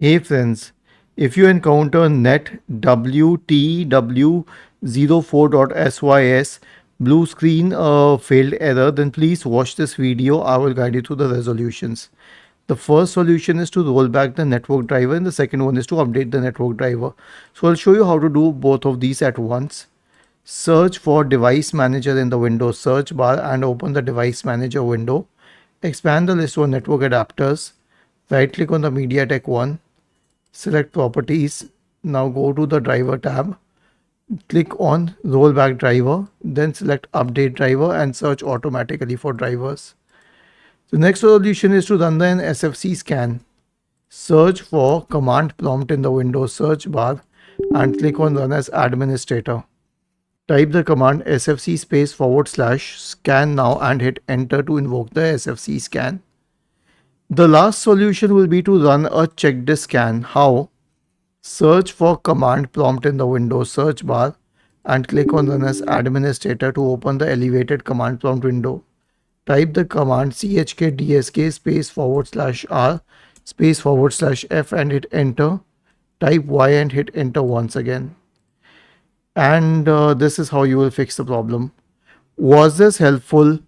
Hey friends, if you encounter Netwtw04.sys blue screen failed error, then please watch this video. I will guide you through the resolutions. The first solution is to roll back the network driver and the second one is to update the network driver. So I'll show you how to do both of these at once. Search for device manager in the Windows search bar and open the device manager window. Expand the list of network adapters. Right click on the MediaTek one. Select properties. Now go to the driver tab. Click on rollback driver. Then select update driver and search automatically for drivers. The next solution is to run the SFC scan. Search for command prompt in the Windows search bar and click on run as administrator. Type the command sfc space / scan now and hit enter to invoke the SFC scan. The last solution will be to run a check disk scan. How? Search for command prompt in the Windows search bar and click on run as administrator to open the elevated command prompt window. Type the command chkdsk space / r space / f and hit enter. Type y and hit enter once again. And this is how you will fix the problem. Was this helpful?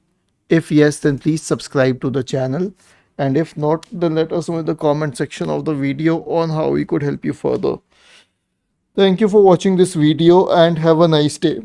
If yes, then please subscribe to the channel. And if not, then let us know in the comment section of the video on how we could help you further. Thank you for watching this video and have a nice day.